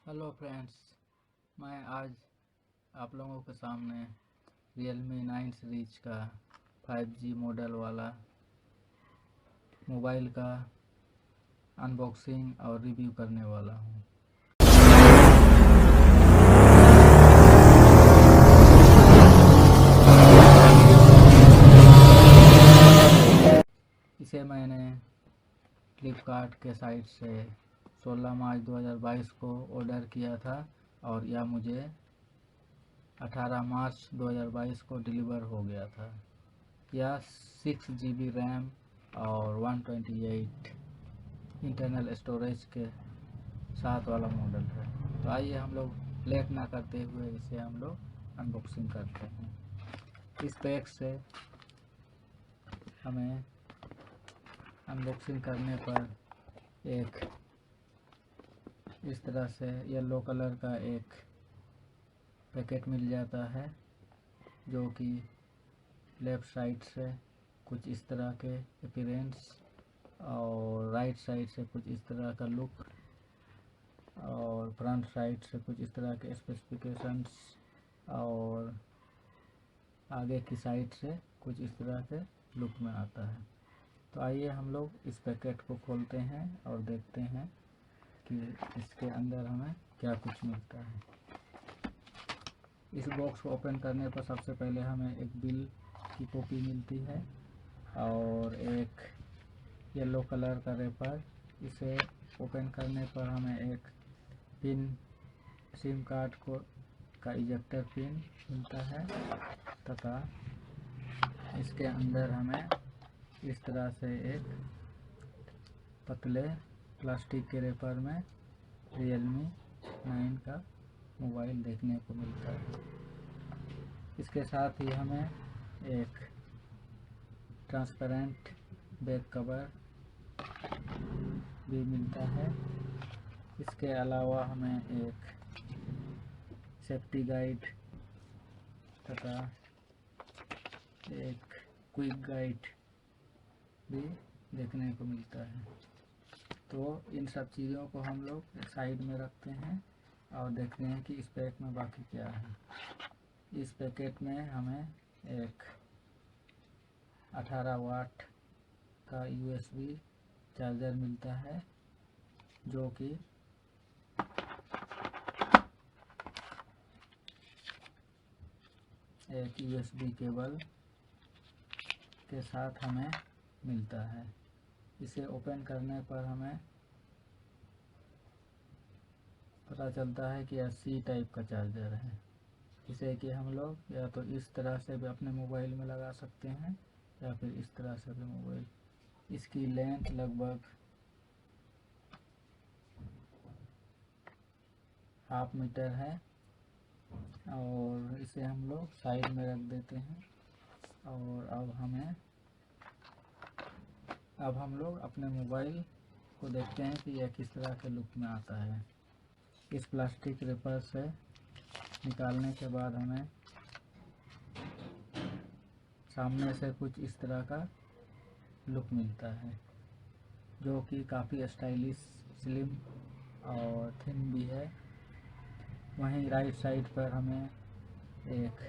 Hello friends, मैं आज आप लोगों के सामने Realme 9 सीरीज का 5G मॉडल वाला मोबाइल का अनबॉक्सिंग और रिव्यू करने वाला हूँ। इसे मैंने फ्लिपकार्ट के साइट से 16 मार्च 2022 को ऑर्डर किया था और यह मुझे 18 मार्च 2022 को डिलीवर हो गया था। यह 6 GB रैम और 128 इंटरनल स्टोरेज के साथ वाला मॉडल है। तो आइए हम लोग लेट ना करते हुए इसे हम लोग अनबॉक्सिंग करते हैं। इस पैक से हमें अनबॉक्सिंग करने पर एक इस तरह से येलो कलर का एक पैकेट मिल जाता है, जो कि लेफ़्ट साइड से कुछ इस तरह के अपीयरेंस और राइट साइड से कुछ इस तरह का लुक और फ्रंट साइड से कुछ इस तरह के स्पेसिफिकेशंस और आगे की साइड से कुछ इस तरह के लुक में आता है। तो आइए हम लोग इस पैकेट को खोलते हैं और देखते हैं कि इसके अंदर हमें क्या कुछ मिलता है। इस बॉक्स को ओपन करने पर सबसे पहले हमें एक बिल की कॉपी मिलती है और एक येलो कलर का रेपर। इसे ओपन करने पर हमें एक पिन, सिम कार्ड को का इजेक्टर पिन मिलता है तथा इसके अंदर हमें इस तरह से एक पतले प्लास्टिक के रेपर में Realme 9 का मोबाइल देखने को मिलता है। इसके साथ ही हमें एक ट्रांसपेरेंट बैक कवर भी मिलता है। इसके अलावा हमें एक सेफ्टी गाइड तथा एक क्विक गाइड भी देखने को मिलता है। तो इन सब चीज़ों को हम लोग साइड में रखते हैं और देखते हैं कि इस पैक में बाकी क्या है। इस पैकेट में हमें एक 18 वाट का USB चार्जर मिलता है, जो कि एक USB केबल के साथ हमें मिलता है। इसे ओपन करने पर हमें पता चलता है कि यह C टाइप का चार्जर है। इसे कि हम लोग या तो इस तरह से भी अपने मोबाइल में लगा सकते हैं या फिर इस तरह से भी मोबाइल। इसकी लेंथ लगभग ½ मीटर है और इसे हम लोग साइड में रख देते हैं। और अब हम लोग अपने मोबाइल को देखते हैं कि यह किस तरह के लुक में आता है। इस प्लास्टिक रेपर से निकालने के बाद हमें सामने से कुछ इस तरह का लुक मिलता है, जो कि काफ़ी स्टाइलिश, स्लिम और थिन भी है। वहीं राइट साइड पर हमें एक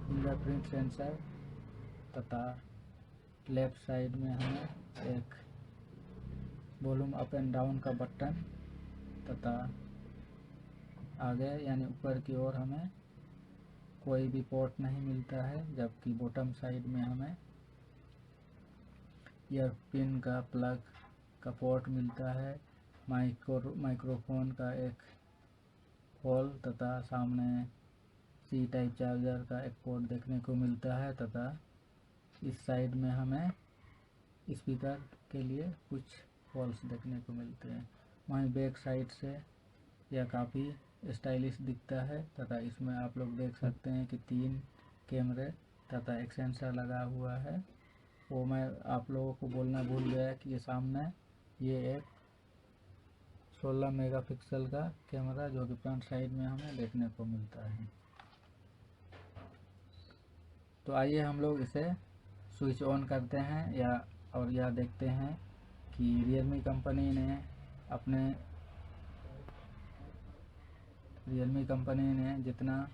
फिंगरप्रिंट सेंसर तथा लेफ़्ट साइड में हमें एक वॉल्यूम अप एंड डाउन का बटन तथा आगे यानी ऊपर की ओर हमें कोई भी पोर्ट नहीं मिलता है, जबकि बॉटम साइड में हमें ईयर पिन का प्लग का पोर्ट मिलता है, माइक्रोफोन का एक होल तथा सामने C टाइप चार्जर का एक पोर्ट देखने को मिलता है तथा इस साइड में हमें स्पीकर के लिए कुछ होल्स देखने को मिलते हैं। वहीं बैक साइड से यह काफ़ी स्टाइलिश दिखता है तथा इसमें आप लोग देख सकते हैं कि 3 कैमरे तथा एक सेंसर लगा हुआ है। वो मैं आप लोगों को बोलना भूल गया कि ये सामने ये एक 16 मेगापिक्सल का कैमरा, जो कि फ्रंट साइड में हमें देखने को मिलता है। तो आइए हम लोग इसे स्विच ऑन करते हैं और यह देखते हैं कि Realme कंपनी ने अपने रियलमी कंपनी ने जितना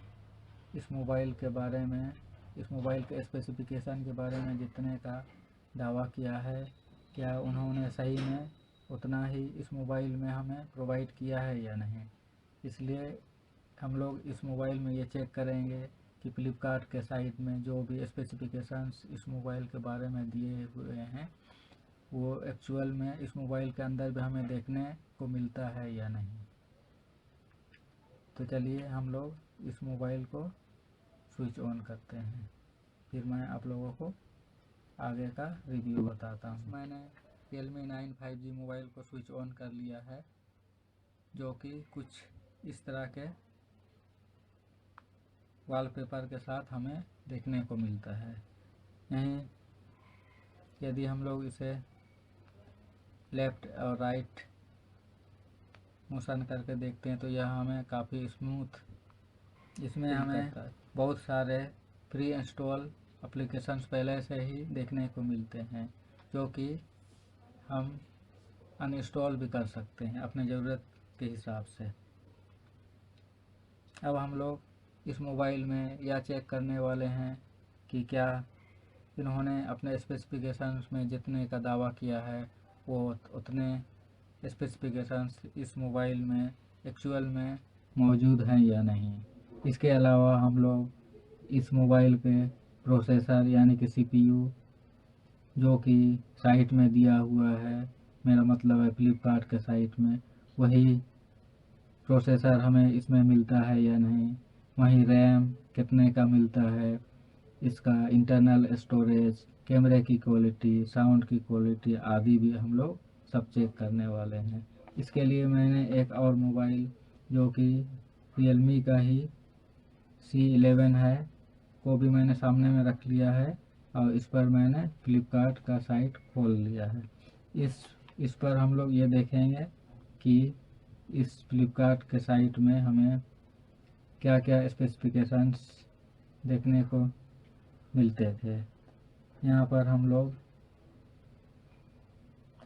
इस मोबाइल के बारे में, इस मोबाइल के स्पेसिफिकेशन के बारे में जितने का दावा किया है, क्या उन्होंने सही में उतना ही इस मोबाइल में हमें प्रोवाइड किया है या नहीं। इसलिए हम लोग इस मोबाइल में ये चेक करेंगे कि फ्लिपकार्ट के साइट में जो भी स्पेसिफिकेशंस इस मोबाइल के बारे में दिए हुए हैं वो एक्चुअल में इस मोबाइल के अंदर भी हमें देखने को मिलता है या नहीं। तो चलिए हम लोग इस मोबाइल को स्विच ऑन करते हैं, फिर मैं आप लोगों को आगे का रिव्यू बताता हूँ। मैंने Realme 9 5G मोबाइल को स्विच ऑन कर लिया है, जो कि कुछ इस तरह के वॉलपेपर के साथ हमें देखने को मिलता है। यहीं यदि हम लोग इसे लेफ़्ट और राइट मोशन करके देखते हैं तो यह हमें काफ़ी स्मूथ, इसमें हमें बहुत सारे प्री इंस्टॉल एप्लीकेशंस पहले से ही देखने को मिलते हैं, जो कि हम अनइंस्टॉल भी कर सकते हैं अपने ज़रूरत के हिसाब से। अब हम लोग इस मोबाइल में यह चेक करने वाले हैं कि क्या इन्होंने अपने स्पेसिफिकेशंस में जितने का दावा किया है वो उतने स्पेसिफिकेशंस इस मोबाइल में एक्चुअल में मौजूद हैं या नहीं। इसके अलावा हम लोग इस मोबाइल के प्रोसेसर यानी कि CPU जो कि साइट में दिया हुआ है, मेरा मतलब है फ्लिपकार्ट के साइट में, वही प्रोसेसर हमें इसमें मिलता है या नहीं, वहीं रैम कितने का मिलता है, इसका इंटरनल स्टोरेज, कैमरे की क्वालिटी, साउंड की क्वालिटी आदि भी हम लोग सब चेक करने वाले हैं। इसके लिए मैंने एक और मोबाइल जो कि रियलमी का ही C11 है को भी मैंने सामने में रख लिया है और इस पर मैंने फ्लिपकार्ट का साइट खोल लिया है। इस पर हम लोग ये देखेंगे कि इस फ्लिपकार्ट के साइट में हमें क्या क्या स्पेसिफिकेशंस देखने को मिलते थे। यहाँ पर हम लोग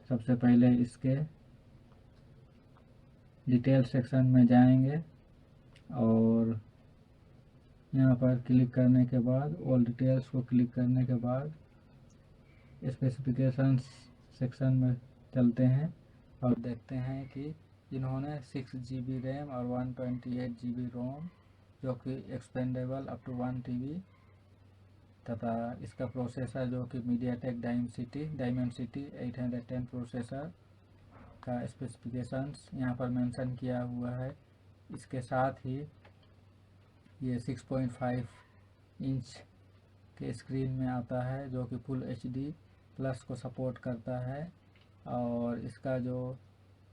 सबसे पहले इसके डिटेल सेक्शन में जाएंगे और यहाँ पर क्लिक करने के बाद ऑल डिटेल्स को क्लिक करने के बाद स्पेसिफिकेशंस सेक्शन में चलते हैं और देखते हैं कि इन्होंने 6 GB रैम और 128 GB रोम जो कि एक्सपेंडेबल अप टू 1 TB तथा इसका प्रोसेसर जो कि मीडियाटेक डायमेंसिटी 810 प्रोसेसर का स्पेसिफिकेशंस यहाँ पर मेंशन किया हुआ है। इसके साथ ही ये 6.5 इंच के स्क्रीन में आता है जो कि फुल HD प्लस को सपोर्ट करता है और इसका जो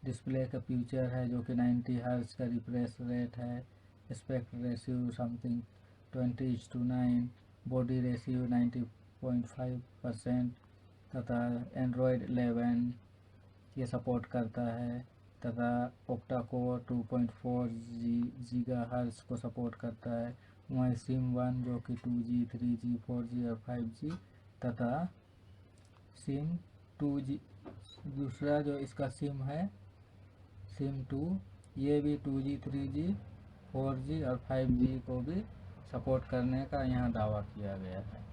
डिस्प्ले का फीचर है जो कि 90 हर्ट्ज का रिफ्रेश रेट है, aspect ratio something 20:9, body ratio 90.5% तथा एंड्रॉयड 11 ये सपोर्ट करता है तथा ऑक्टा कोर 2.4 GHz को सपोर्ट करता है। वहीं SIM1 जो कि 2G 3G 4G और 5G तथा SIM 2G दूसरा जो इसका सिम है SIM 2 ये भी 2G 3G 4G और 5G को भी सपोर्ट करने का यहाँ दावा किया गया है।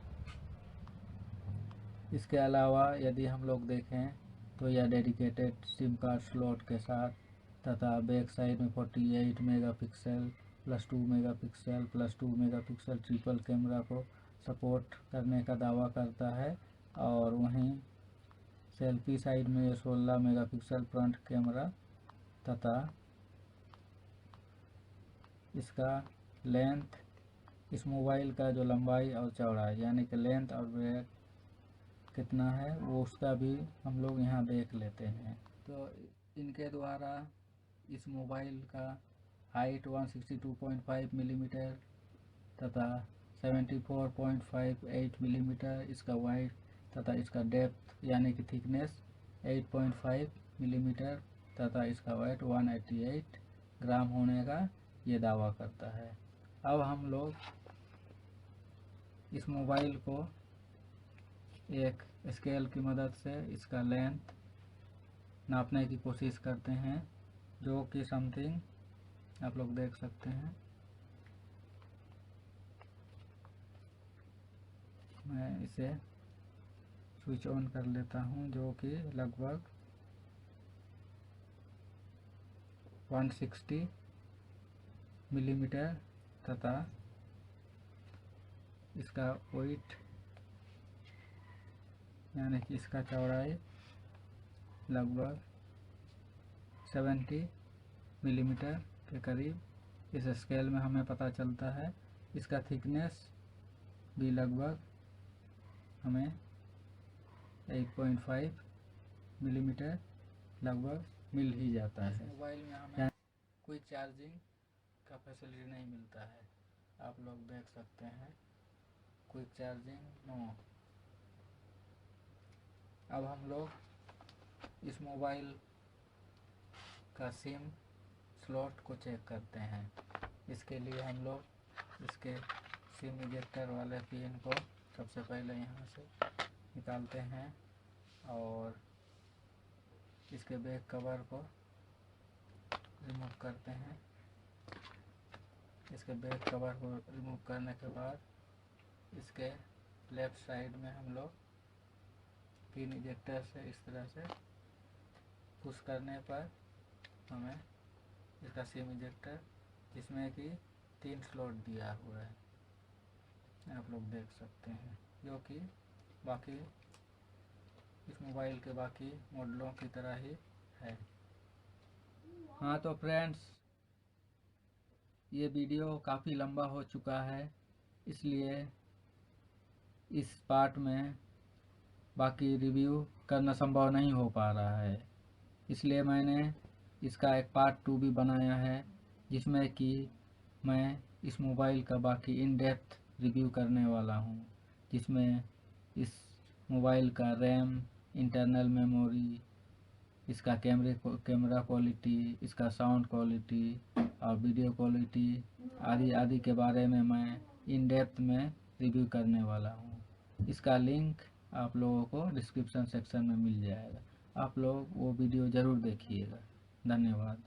इसके अलावा यदि हम लोग देखें तो यह डेडिकेटेड सिम कार्ड स्लॉट के साथ तथा बैक साइड में 48 megapixel plus 2 megapixel plus 2 megapixel triple camera को सपोर्ट करने का दावा करता है और वहीं सेल्फी साइड में 16 मेगापिक्सल फ्रंट कैमरा तथा इसका लेंथ, इस मोबाइल का जो लंबाई और चौड़ाई यानी कि लेंथ और ब्रेथ कितना है वो उसका भी हम लोग यहाँ देख लेते हैं। तो इनके द्वारा इस मोबाइल का हाइट 162.5 मिलीमीटर तथा 74.58 मिलीमीटर, इसका वाइड तथा इसका डेप्थ यानी कि थिकनेस 8.5 मिलीमीटर तथा इसका वेट 188 ग्राम होने का ये दावा करता है। अब हम लोग इस मोबाइल को एक स्केल की मदद से इसका लेंथ नापने की कोशिश करते हैं जो कि समथिंग आप लोग देख सकते हैं। मैं इसे स्विच ऑन कर लेता हूं, जो कि लगभग 160 मिलीमीटर तथा इसका वेट यानी कि इसका चौड़ाई लगभग 70 मिलीमीटर के करीब इस स्केल में हमें पता चलता है। इसका थिकनेस भी लगभग हमें 8.5 मिलीमीटर लगभग मिल ही जाता है। मोबाइल में हमें कोई चार्जिंग का फैसिलिटी नहीं मिलता है, आप लोग देख सकते हैं, कोई चार्जिंग नो। अब हम लोग इस मोबाइल का सिम स्लॉट को चेक करते हैं। इसके लिए हम लोग इसके सिम इजेक्टर वाले पिन को सबसे पहले यहाँ से निकालते हैं और इसके बैक कवर को रिमूव करते हैं। इसके बैक कवर को रिमूव करने के बाद इसके लेफ्ट साइड में हम लोग पिन इजेक्टर से इस तरह से पुश करने पर हमें इसका सिम इजेक्टर, जिसमें कि 3 स्लॉट दिया हुआ है, आप लोग देख सकते हैं, जो कि बाकी इस मोबाइल के बाकी मॉडलों की तरह ही है। हाँ तो फ्रेंड्स, ये वीडियो काफ़ी लंबा हो चुका है, इसलिए इस पार्ट में बाकी रिव्यू करना संभव नहीं हो पा रहा है। इसलिए मैंने इसका एक पार्ट 2 भी बनाया है, जिसमें कि मैं इस मोबाइल का बाकी इन डेप्थ रिव्यू करने वाला हूँ, जिसमें इस मोबाइल का रैम, इंटरनल मेमोरी, इसका कैमरा क्वालिटी, इसका साउंड क्वालिटी और वीडियो क्वालिटी आदि आदि के बारे में मैं इन डेप्थ में रिव्यू करने वाला हूँ। इसका लिंक आप लोगों को डिस्क्रिप्शन सेक्शन में मिल जाएगा, आप लोग वो वीडियो ज़रूर देखिएगा। धन्यवाद।